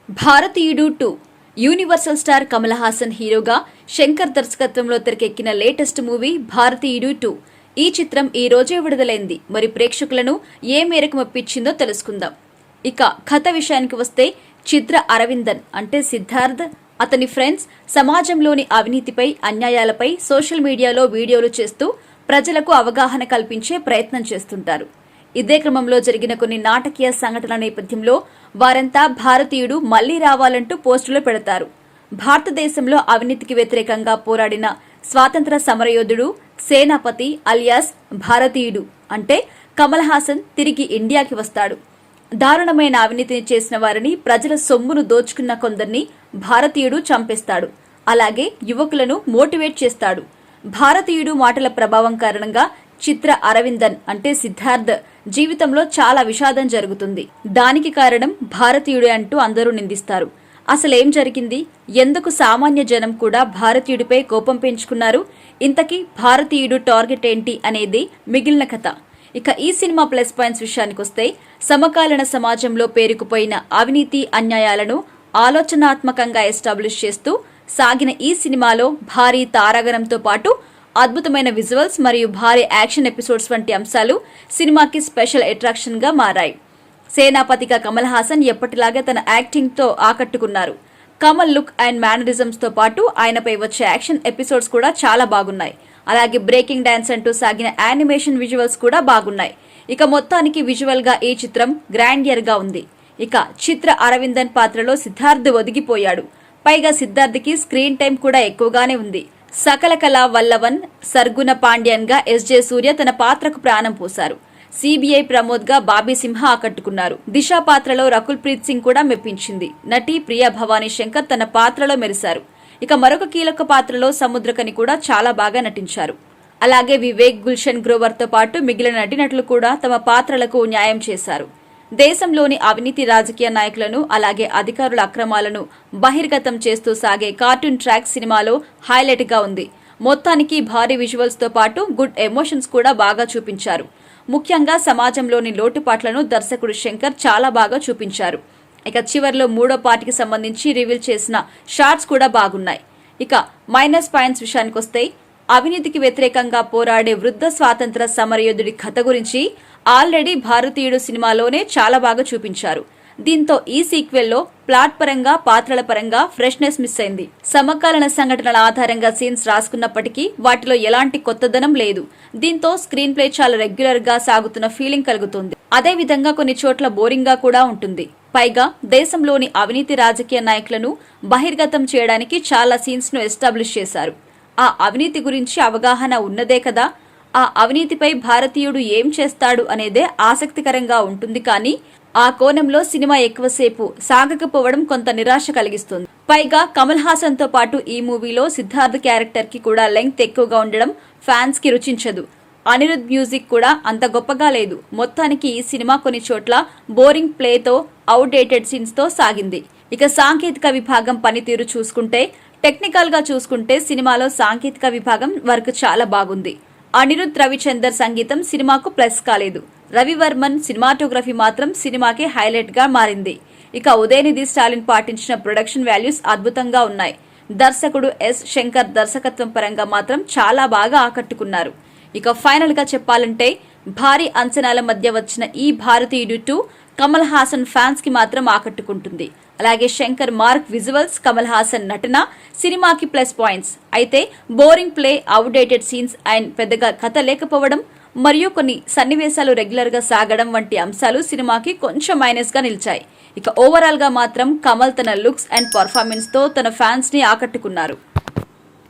భారతీయుడు 2 universal star Kamal Haasan హీరోగా శంకర్ దర్శకత్వంలో తెరకెక్కిన లేటెస్ట్ మూవీ భారతీయుడు 2. ఈ చిత్రం ఈ రోజే విడుదలైంది. మరి ప్రేక్షకులను ఏ మేరకు మెప్పించిందో తెలుసుకుందాం. ఇక కథ విషయానికి వస్తే చిత్ర అరవిందన్ అంటే సిద్ధార్థ్, అతని ఫ్రెండ్స్ సమాజంలోని అవినీతిపై, అన్యాయాలపై సోషల్ మీడియాలో వీడియోలు చేస్తూ ప్రజలకు అవగాహన కల్పించే ప్రయత్నం చేస్తుంటారు. ఇదే క్రమంలో జరిగిన కొన్ని నాటకీయ సంఘటనల నేపథ్యంలో వారంతా భారతీయుడు మళ్లీ రావాలంటూ పోస్టులు పెడతారు. భారతదేశంలో అవినీతికి వ్యతిరేకంగా పోరాడిన స్వాతంత్ర సమరయోధుడు, సేనాపతి అలియాస్ భారతీయుడు అంటే కమల్ హాసన్ తిరిగి ఇండియాకి వస్తాడు. దారుణమైన అవినీతిని చేసిన వారిని, ప్రజల సొమ్మును దోచుకున్న కొందరిని భారతీయుడు చంపేస్తాడు. అలాగే యువకులను మోటివేట్ చేస్తాడు. భారతీయుడు మాటల ప్రభావం కారణంగా చిత్ర అరవిందన్ అంటే సిద్ధార్థ్ జీవితంలో చాలా విషాదం జరుగుతుంది. దానికి కారణం భారతీయుడే అంటూ అందరూ నిందిస్తారు. అసలేం జరిగింది? ఎందుకు సామాన్య జనం కూడా భారతీయుడిపై కోపం పెంచుకున్నారు? ఇంతకీ భారతీయుడు టార్గెట్ ఏంటి అనేది మిగిలిన కథ. ఇక ఈ సినిమా ప్లస్ పాయింట్స్ విషయానికొస్తే సమకాలీన సమాజంలో పేరుకుపోయిన అవినీతి, అన్యాయాలను ఆలోచనాత్మకంగా ఎస్టాబ్లిష్ చేస్తూ సాగిన ఈ సినిమాలో భారీ తారాగణంతో పాటు అద్భుతమైన విజువల్స్ మరియు భారీ యాక్షన్ ఎపిసోడ్స్ వంటి అంశాలు సినిమాకి స్పెషల్ అట్రాక్షన్ గా మారాయి. సేనాపతిగా కమల్ హాసన్ ఎప్పటిలాగే తన యాక్టింగ్ తో ఆకట్టుకున్నారు. కమల్ లుక్ అండ్ మేనరిజమ్స్ తో పాటు ఆయనపై వచ్చే యాక్షన్ ఎపిసోడ్స్ కూడా చాలా బాగున్నాయి. అలాగే బ్రేకింగ్ డాన్స్ అంటూ సాగిన యానిమేషన్ విజువల్స్ కూడా బాగున్నాయి. ఇక మొత్తానికి విజువల్ గా ఈ చిత్రం గ్రాండియర్ గా ఉంది. ఇక చిత్ర అరవిందన్ పాత్రలో సిద్ధార్థ్ ఒదిగిపోయాడు. పైగా సిద్ధార్థ్కి స్క్రీన్ టైం కూడా ఎక్కువగానే ఉంది. సకల కళా వల్లవన్, సర్గుణ పాండ్యన్ గా ఎస్జే సూర్య తన పాత్రకు ప్రాణం పోశారు. సిబిఐ ప్రమోద్ గా బాబీ సింహ ఆకట్టుకున్నారు. దిశ పాత్రలో రకుల్ ప్రీత్ సింగ్ కూడా మెప్పించింది. నటి ప్రియా భవానీ శంకర్ తన పాత్రలో మెరిశారు. ఇక మరొక కీలక పాత్రలో సముద్రకని కూడా చాలా బాగా నటించారు. అలాగే వివేక్, గుల్షన్ గ్రోవర్ తో పాటు మిగిలిన నటీనటులు కూడా తమ పాత్రలకు న్యాయం చేశారు. దేశంలోని అవినీతి, రాజకీయ నాయకులను అలాగే అధికారుల అక్రమాలను బహిర్గతం చేస్తూ సాగే కార్టూన్ ట్రాక్ సినిమాలో హైలైట్ గా ఉంది. మొత్తానికి భారీ విజువల్స్ తో పాటు గుడ్ ఎమోషన్స్ కూడా బాగా చూపించారు. ముఖ్యంగా సమాజంలోని లోటుపాట్లను దర్శకుడు శంకర్ చాలా బాగా చూపించారు. ఇక చివర్లో మూడో పార్టీకి సంబంధించి రివీల్ చేసిన షార్ట్స్ కూడా బాగున్నాయి. ఇక మైనస్ పాయింట్స్ విషయానికొస్తే అవినీతికి వ్యతిరేకంగా పోరాడే వృద్ధ స్వాతంత్ర సమరయోధుడి కథ గురించి ఆల్రెడీ భారతీయుడు సినిమాలోనే చాలా బాగా చూపించారు. దీంతో ఈ సీక్వెల్లో ప్లాట్ పరంగా, పాత్రల పరంగా ఫ్రెష్నెస్ మిస్ అయింది. సమకాలీన సంఘటనల ఆధారంగా సీన్స్ రాసుకున్నప్పటికీ వాటిలో ఎలాంటి కొత్తదనం లేదు. దీంతో స్క్రీన్ ప్లే చాలా రెగ్యులర్ గా సాగుతున్న ఫీలింగ్ కలుగుతుంది. అదే విధంగా కొన్ని చోట్ల బోరింగ్ గా కూడా ఉంటుంది. పైగా దేశంలోని అవినీతి, రాజకీయ నాయకులను బహిర్గతం చేయడానికి చాలా సీన్స్ ను ఎస్టాబ్లిష్ చేశారు. ఆ అవినీతి గురించి అవగాహన ఉన్నదే కదా, ఆ అవినీతిపై భారతీయుడు ఏం చేస్తాడు అనేదే ఆసక్తికరంగా ఉంటుంది. కానీ ఆ కోణంలో సినిమా ఎక్కువసేపు సాగకపోవడం కొంత నిరాశ కలిగిస్తుంది. పైగా కమల్ హాసన్ తో పాటు ఈ మూవీలో సిద్ధార్థ్ క్యారెక్టర్ కి కూడా లెంగ్త్ ఎక్కువగా ఉండడం ఫ్యాన్స్ కి రుచించదు. అనిరుద్ మ్యూజిక్ కూడా అంత గొప్పగా లేదు. మొత్తానికి ఈ సినిమా కొన్ని చోట్ల బోరింగ్ ప్లేతో, అవుట్డేటెడ్ సీన్స్ తో సాగింది. ఇక సాంకేతిక విభాగం పనితీరు చూసుకుంటే, టెక్నికల్ గా చూసుకుంటే సినిమాలో సాంకేతిక విభాగం వర్క్ చాలా బాగుంది. అనిరుద్ రవిచందర్ సంగీతం సినిమాకు ప్లస్ కాలేదు. రవివర్మన్ సినిమాటోగ్రఫీ మాత్రం సినిమాకి హైలైట్ గా మారింది. ఇక ఉదయనిధి స్టాలిన్ పాటించిన ప్రొడక్షన్ వాల్యూస్ అద్భుతంగా ఉన్నాయి. దర్శకుడు ఎస్ శంకర్ దర్శకత్వం పరంగా మాత్రం చాలా బాగా ఆకట్టుకున్నారు. ఇక ఫైనల్ గా చెప్పాలంటే భారీ అంచనాల మధ్య వచ్చిన ఈ భారతీయుడు 2 కమల్ హాసన్ ఫ్యాన్స్ కి మాత్రం ఆకట్టుకుంటుంది. అలాగే శంకర్ మార్క్ విజువల్స్, కమల్ హాసన్ నటన సినిమాకి ప్లస్ పాయింట్స్. అయితే boring play, outdated scenes and పెద్దగా కథ లేకపోవడం మరియు కొన్ని సన్నివేశాలు రెగ్యులర్ గా సాగడం వంటి అంశాలు సినిమాకి కొంచెం మైనస్ గా నిలిచాయి. ఇక ఓవరాల్ గా మాత్రం కమల్ తన లుక్స్ అండ్ పర్ఫార్మెన్స్ తో తన ఫ్యాన్స్ ని ఆకట్టుకున్నారు.